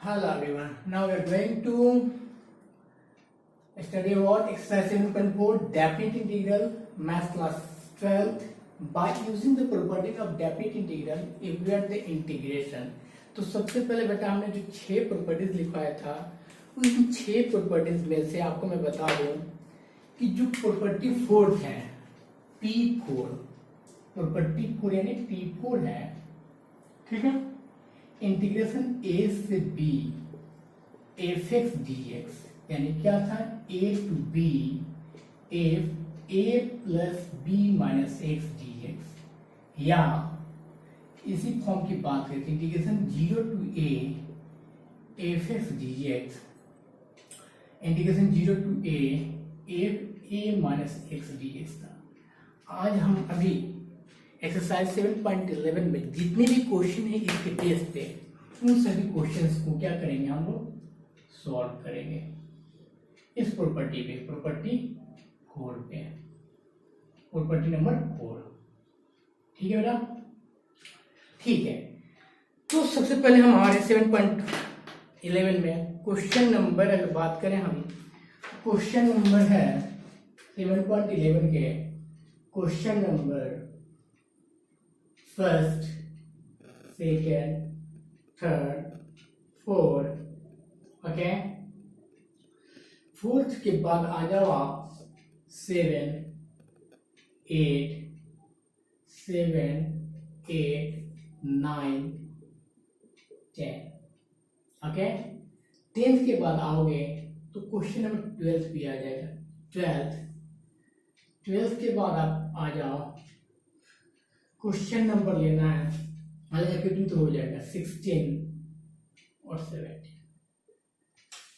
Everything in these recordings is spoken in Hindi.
Hello everyone. Now we are going to study about exercise 7.4 definite integral math class 12 by using the property of definite integral evaluate the integration. तो सबसे पहले बेटा हमने जो 6 प्रॉपर्टीज लिखवाया था उन 6 प्रॉपर्टीज में से आपको मैं बता दूं कि जो प्रॉपर्टी 4 है P4 प्रॉपर्टी 4 यानी P4 है, ठीक है। इंटीग्रेशन a से b F X D X यानी क्या था a to b F a plus B minus x D X, या इसी फॉर्म की बात करते हैं integration 0 to a F X D X integration 0 to a F a minus x D X था। आज हम अभी एक्सरसाइज 7.11 में जितने भी क्वेश्चन है इसके टेस्ट पे उन सभी क्वेश्चंस को क्या करेंगे हम लोग सॉल्व करेंगे इस प्रॉपर्टी पे, प्रॉपर्टी 4 पे, प्रॉपर्टी नंबर 4। ठीक है बेटा, ठीक है। तो सबसे पहले हम हमारे 7.11 में क्वेश्चन नंबर अगर बात करें हम, क्वेश्चन नंबर है 7.11 के question number first, second, third, fourth, okay. Fourth के बाद आ जाओ आप 7, 8, 9, 10, ओके। 10th के बाद आओगे तो क्वेश्चन नंबर 12 भी आ जाएगा। 12th के बाद आप आ जाओ, क्वेश्चन नंबर लेना है अल्फाबेटिक तो हो जाएगा 16 और 17।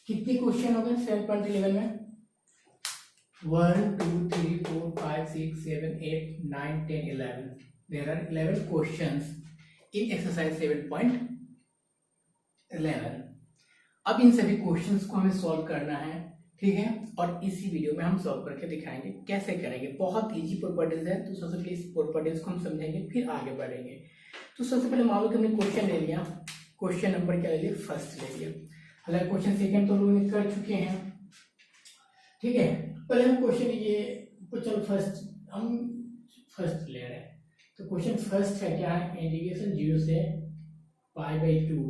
कितने क्वेश्चन हो गए 7.11 में? 1 2 3 4 5 6 7 8 9 10 11। There are 11 questions in exercise 7.11। अब इन सभी क्वेश्चंस को हमें सॉल्व करना है, ठीक है। और इसी वीडियो में हम सॉल्व करके दिखाएंगे कैसे करेंगे। बहुत इजी प्रॉपर्टीज है, तो सबसे पहले इस प्रॉपर्टीज को हम समझेंगे फिर आगे बढ़ेंगे। तो सबसे पहले मान लो कि हमने क्वेश्चन ले लिया, क्वेश्चन नंबर क्या ले लिया, फर्स्ट ले लिया। हालांकि क्वेश्चन सेकंड तो लोग कर चुके हैं, ठीक है। पहले हम क्वेश्चन ये चलो हम फर्स्ट ले रहे हैं। तो क्वेश्चन फर्स्ट है क्या है, इंटीग्रेशन 0 से π/2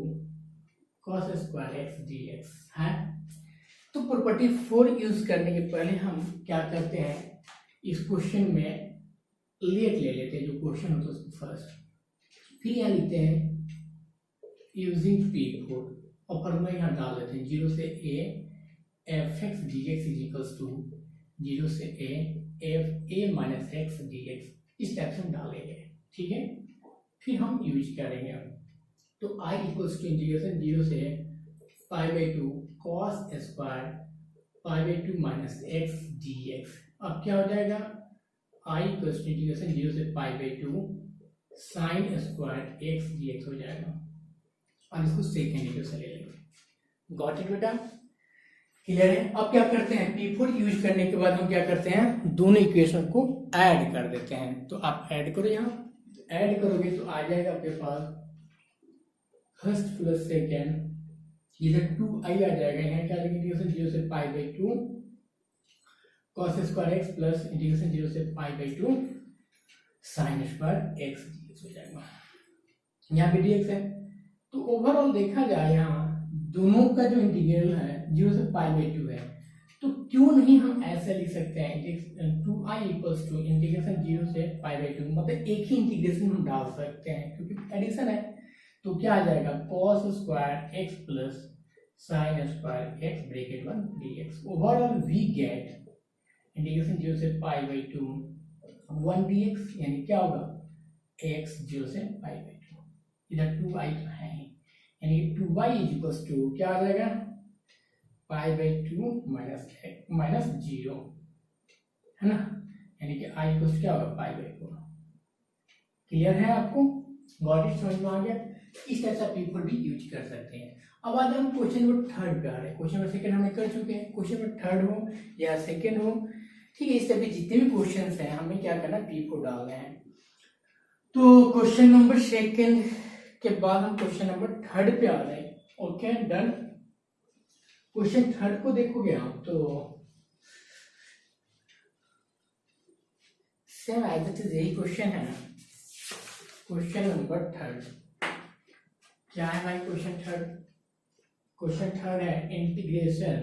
cos square x D x है। तो प्रॉपर्टी 4 यूज करने के पहले हम क्या करते हैं, इस क्वेश्चन में लेट ले लेते हैं जो क्वेश्चन होता है उसको फर्स्ट, फिर यहाँ लिखते हैं यूजिंग P4 और फॉर्मूला यहाँ डाल देते हैं 0 से a F X D X is equals to 0 से a F a minus x D X, इस टाइप से हम डालेंगे, ठीक है। फिर हम यूज करेंगे तो I इक्वल्स टू इंटीग्रेशन 0 से π/2 cos square π/2 minus x D x. अब क्या हो जाएगा, I इक्वल्स टू इंटीग्रेशन 0 से π/2 sine square x D x हो जाएगा। और इसको सेकेंड इक्वेशन ले लेंगे। गॉट इट बेटा, क्लियर है। अब क्या करते हैं, P4 यूज करने के बाद हम क्या करते हैं, दोनों इक्वेशन को ऐड कर देते हैं। तो आप ऐड करो, यहाँ ऐड करोगे तो आ जाएगा आपके पास फर्स्ट प्लस सेकेंड, इधर 2i आ जाएगा, यहाँ क्या लिखेंगे इंटीग्रेशन 0 से π/2 cos square X plus integration 0 से π/2 साइन स्क्वायर एक्स dx हो जाएगा। यहाँ पे dx है। तो ओवरऑल देखा जाए यहाँ दोनों का जो इंटीग्रल है 0 से π/2 है, तो क्यों नहीं हम ऐसे लिख सकते हैं 2i इक्वल्स टू इंटीग्रेशन 0 से π/2, मतलब एक ही इंटीग्रेशन हम डाल सकते हैं क्योंकि एडिशन है। तो क्या आ जाएगा cos square X plus sine square X bracket 1 dx। Overall we get integration 0 से π/2 1 dx, यानी क्या होगा x 0 से π/2, इधर 2i तो है ही, यानी 2y इज इक्वल्स टू क्या आ जाएगा π/2 माइनस 0, है ना, यानी कि i इक्वल्स क्या होगा π/4। क्लियर है आपको, गॉट इट, समझ में आ गया। इस टाइप से P4 भी यूज कर सकते हैं। अब आज हम क्वेश्चन नंबर 3 पे आ रहे हैं। क्वेश्चन नंबर 2 हमने कर चुके हैं, क्वेश्चन नंबर 3 हो या सेकंड हो, ठीक है। इस टाइप के जितने भी क्वेश्चंस हैं हमें क्या करना है, P4 डालने हैं। तो क्वेश्चन नंबर 2 के बाद हम क्वेश्चन नंबर 3 पे आ रहे हैं। Okay done. क्वेश्चन थर्ड को देखोगे आप तो सेम एज इट इज यही क्वेश्चन है। क्वेश्चन नंबर थर्ड क्या है भाई? क्वेश्चन थर्ड है इंटीग्रेशन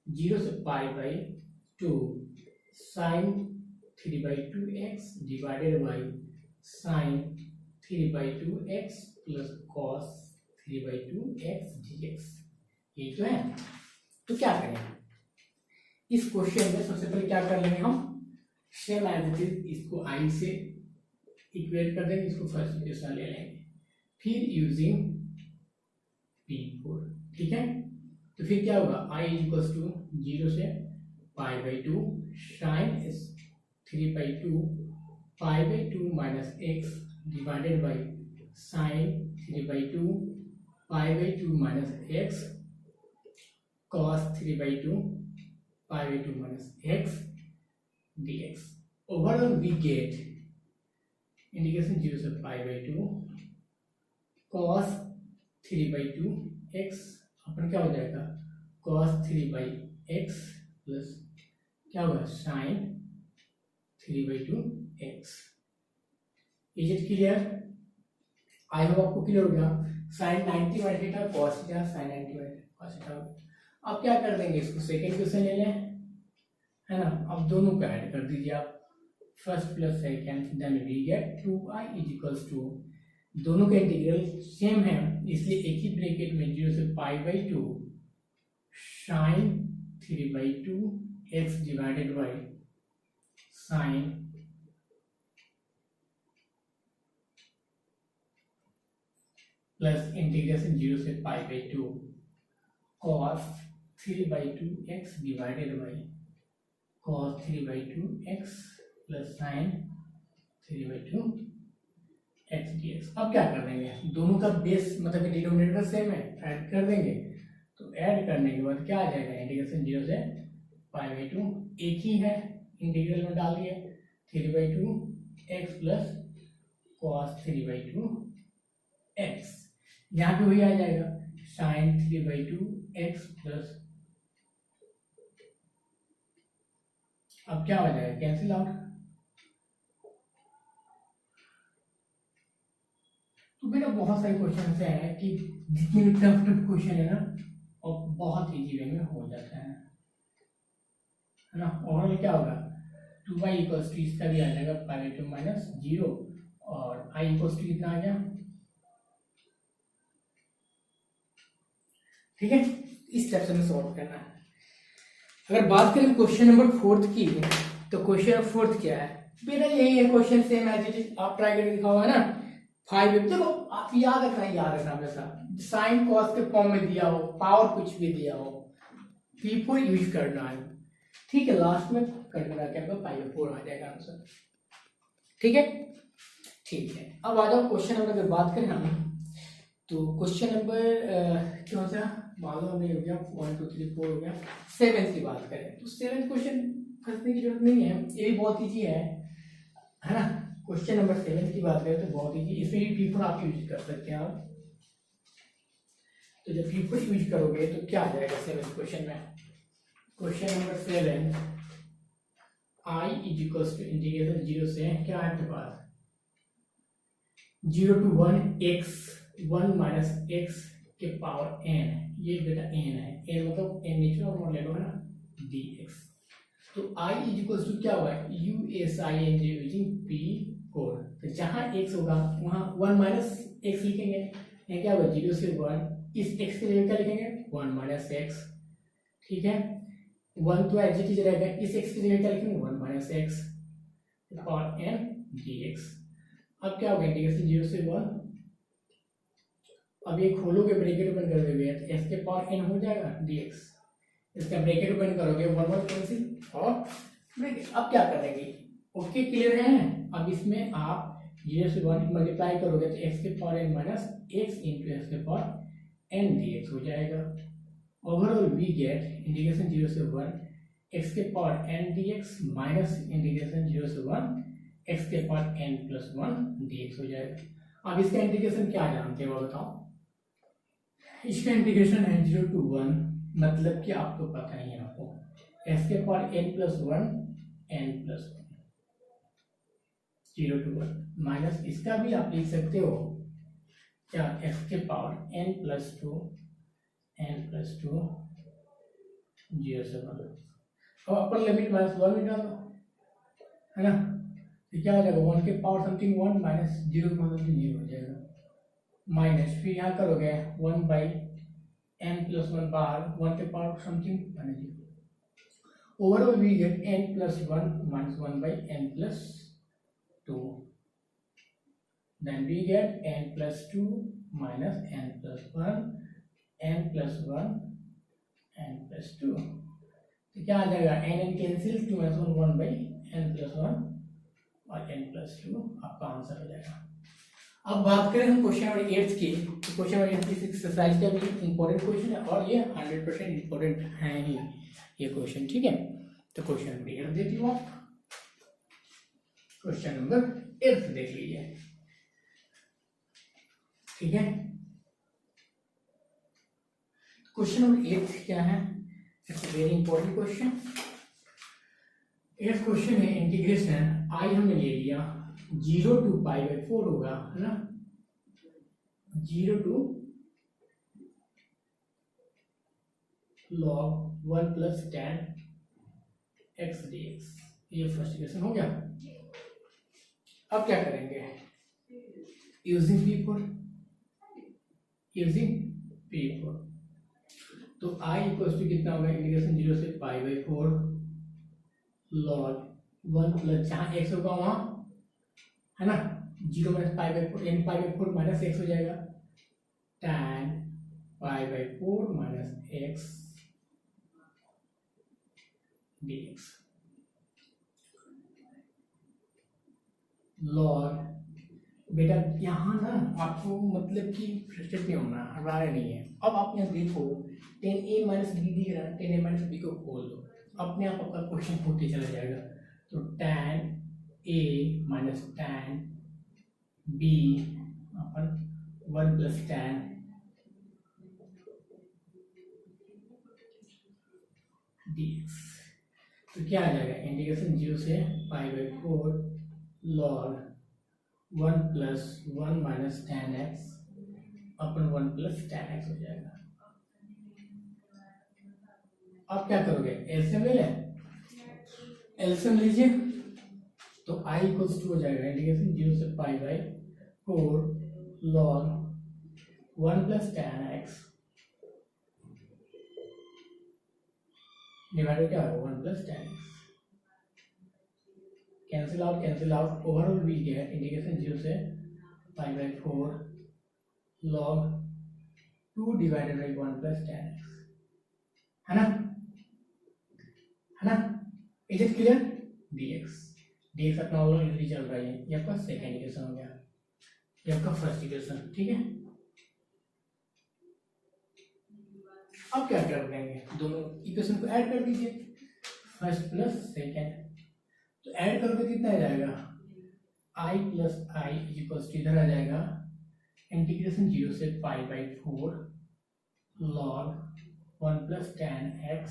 0 से pi by 2 sine 3/2x divided by sine 3/2x plus cos 3/2x dx। ये तो है। तो क्या करें इस क्वेश्चन में? सबसे पहले क्या कर लेंगे हम? सेम एज इट इज इसको i से इक्वेट कर देंगे, इसको फर्स्ट इक्वेशन ले लेंगे, फिर यूजिंग P4। ठीक है, तो फिर क्या होगा? i इक्वल्स टू 0 से π/2 sine 3/2 π/2 minus x divided by sine 3/2 π/2 minus x cos 3/2 π/2 minus x dx। Overall we get integration 0 से π/2 cos 3/2 x अपन क्या हो जाएगा? cos 3/x प्लस क्या होगा? Sine 3/2 x। Is it clear? I hope आपको क्लियर हो गया। Sine 90 by theta cos theta sine 90 by cos theta. अब क्या कर देंगे? इसको सेकेंड क्वेश्चन ले लें, है ना। अब दोनों को ऐड कर दीजिए आप, first plus second, then we get 2i is equals to, दोनों का इंटीग्रल सेम है इसलिए एक ही ब्रैकेट में 0 से π/2 sine 3/2 x divided by sine plus integration 0 से π/2 cos 3/2 x divided by cos 3/2 x plus sine 3/2 x dx। अब क्या कर देंगे? दोनों का बेस मतलब डिनोमिनेटर सेम है, ऐड कर देंगे। तो ऐड करने के बाद क्या आ जाएगा? इंटीग्रेशन 0 से π/2 एक ही है, इंटीग्रल में डाल दिए 3/2 x प्लस cos 3/2 x। यहाँ पे वही आ जाएगा साइन 3/2 x प्लस, अब क्या हो जाएगा? Cancel out. तो बेटा बहुत सारे क्वेश्चन से है कि जितने भी टफ क्वेश्चन है ना और बहुत इजी वे में हो जाता है ना। और क्या होगा? 2y इक्वल्स टू इसका भी आ जाएगा π/2 माइनस 0 और i इक्वल्स टू कितना आ गया? ठीक है, इस स्टेप से हमें सॉल्व करना है। अगर बात करें क्वेश्चन नंबर 4 की, तो क्वेश्चन 4 क्या है बेटा? यही है question same as it is, आप ट्राई करके दिखाओ, है ना। 5 देखो आप याद रखना हमेशा, साइन कॉस के फॉर्म में दिया हो, पावर कुछ भी दिया हो, P4 यूज करना है। ठीक है, लास्ट में करना क्या होगा? π/4 आ जाएगा आंसर। ठीक है, ठीक है। अब आ जाओ क्वेश्चन नंबर, अगर बात करें हम तो क्वेश्चन नंबर कौन सा? मान लो हमें हो गया 1 2 3 4 हो गया। 7 की बात करें तो 7 क्वेश्चन फंसने की जरूरत नहीं है, ये भी बहुत ईजी है ना। क्वेश्चन नंबर 7 की बात करें तो बहुत ईजी, इसमें भी P4 आप यूज कर सकते हैं आप। तो जब P4 यूज करोगे तो क्या आ जाएगा 7 क्वेश्चन में? Question number 7 i is equals to integration 0 से क्या है आपके पास? 0 to 1 x 1 माइनस x के पावर n, ये बेटा n है, n मतलब n नेचुरल फॉर्म ले लो, है ना, dx। तो i इज इक्वल्स टू क्या हुआ? USIN using P4। तो जहां x होगा वहां 1 माइनस x लिखेंगे, ये क्या होगा? 0 से 1, इस x के लिए क्या लिखेंगे? 1 माइनस x। ठीक है, 1 तो एज इट इज रहेगा, इस x के लिए क्या लिखेंगे? 1 minus x power n dx। अब क्या होगा? इंटीग्रेशन 0 से 1, अब ये खोलोगे ब्रैकेट ओपन कर दोगे तो x के पावर n हो जाएगा dx। इसका ब्रैकेट ओपन करोगे 1 1 कैंसिल और ब्रैकेट। अब क्या करेंगे? ओके, क्लियर है? अब इसमें आप 0 से 1 मल्टीप्लाई करोगे तो x के power n minus x into x के पावर n dx हो जाएगा। ओवरऑल वी गेट इंटीग्रेशन 0 से 1 x के power n dx minus integration 0 से 1 x के पावर n प्लस 1 dx हो जाएगा। अब इसका इंटीग्रेशन क्या जानते हो बताओ? इसका इंटीग्रेशन है 0 to 1, मतलब कि आपको पता ही है आपको s के power n plus 1 0 to 1 minus इसका भी आप लिख सकते हो क्या, s के पावर n प्लस 2 0 से 1, और अपर लिमिट माइनस 1 में डालो, है ना, तो क्या हो जाएगा 1 के पावर समथिंग 1 माइनस 0 के पावर समथिंग 0 हो जाएगा, माइनस फिर यहाँ करोगे 1 बाई n प्लस 1 बाहर 1 के power something minus 0, overall we get n plus 1 minus 1 by n plus 2, then we get n plus 2 minus n plus 1 n plus 1 n plus 2, तो क्या आ जाएगा n cancel 2 minus 1 1 by n plus 1 और n plus 2 आपका आंसर हो जाएगा। अब बात करें हम क्वेश्चन नंबर 8 की, तो क्वेश्चन नंबर 8 की एक्सरसाइज का भी इंपॉर्टेंट क्वेश्चन है और ये 100% इंपॉर्टेंट है ही ये क्वेश्चन, ठीक है। तो क्वेश्चन नंबर 8 देख लो आप, क्वेश्चन नंबर 8 देख लीजिए, ठीक है। क्वेश्चन नंबर 8 क्या है, it's very important question. 8 question है इंटीग्रेशन आई हमने ले लिया 0 to पाई बाई 4 होगा, है ना, 0 to log 1 plus tan x dx, ये फर्स्ट इक्वेशन हो गया। अब क्या करेंगे, यूजिंग P4, तो I इक्वल टू कितना होगा, इंटीग्रेशन 0 से पाई बाई 4 log 1 प्लस जहाँ x होगा वहाँ, है ना, 0 minus pi by 4 n pi by 4 minus x हो जाएगा, tan pi by 4 minus x dx, log, बेटा यहाँ ना आपको मतलब कि फ्रस्ट्रेट नहीं होना, हमारा नहीं है। अब आप यहाँ देखो 10a माइनस बी दिख रहा है, 10a माइनस बी को खोल दो, अपने आप आपका क्वेश्चन होते चला जाएगा। तो tan a minus tan b upon 1 plus tan dx, तो क्या आ जाएगा, इंटीग्रेशन 0 से pi by 4 log 1 plus 1 minus tan x upon 1 plus tan x हो जाएगा। अब क्या करोगे, एलसीएम ले लें, एलसीएम लीजिए, तो i इक्वल्स टू हो जाएगा इंटीग्रेशन 0 से pi by 4 log 1 plus tan x divided क्या होगा 1 plus tan x, cancel out, overall we get integration 0 से pi by 4 log 2 divided by 1 plus tan x, है ना, इज इट क्लियर, dx अपना ऑलरेडी चल रहा है, ये आपका सेकेंड इक्वेशन हो गया, ये आपका फर्स्ट इक्वेशन, ठीक है। अब क्या कर देंगे, दोनों इक्वेशन को ऐड कर दीजिए, फर्स्ट प्लस सेकेंड, तो ऐड करोगे कितना आ जाएगा, i plus i equals to इधर आ जाएगा इंटीग्रेशन 0 से pi by 4 log 1 plus tan x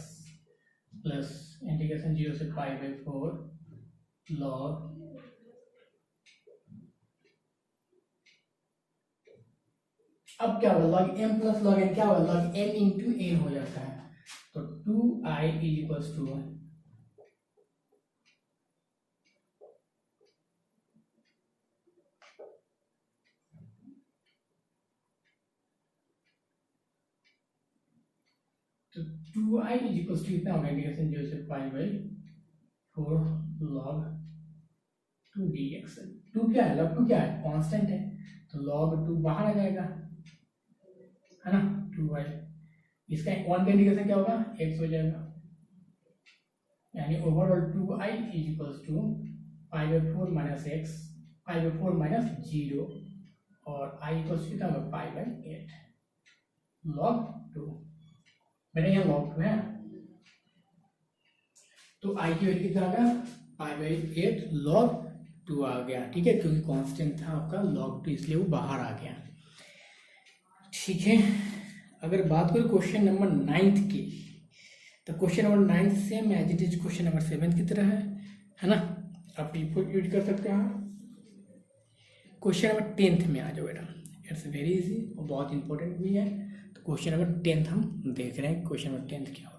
plus integration 0 से पाई बाई 4 log अब क्या होगा, log m plus log n क्या होगा, log m इंटू n हो जाता है, तो 2i इक्वल्स टू तो 2i इक्वल्स टू कितना होगा, इंटीग्रेशन 0 से पाई बाई 4 log 2 dx, 2 क्या है, log 2 क्या है, कांस्टेंट है, तो log 2 बाहर आ जाएगा, है ना, 2i, इसका 1 का इंटीग्रेशन क्या होगा, x हो जाएगा, यानी overall 2i equals to pi by 4 minus x, pi by 4 minus 0 और i इक्वल्स कितना होगा, पाई बाई 8 log 2, मैंने यहाँ log 2 है, तो i की वैल्यू कितना आ गया, पाई बाई 8 log 2 आ गया, ठीक है, क्योंकि कांस्टेंट था आपका log 2 इसलिए वो बाहर आ गया, ठीक है। अगर बात करें क्वेश्चन नंबर 9th की, तो question number 9th same as it is question number 7 की तरह है ना, आप यूज कर सकते हैं। क्वेश्चन नंबर 10th में आ जाओ बेटा, इट्स वेरी इजी और बहुत इंपॉर्टेंट भी है। तो क्वेश्चन नंबर 10th हम देख रहे हैं, क्वेश्चन नंबर 10th क्या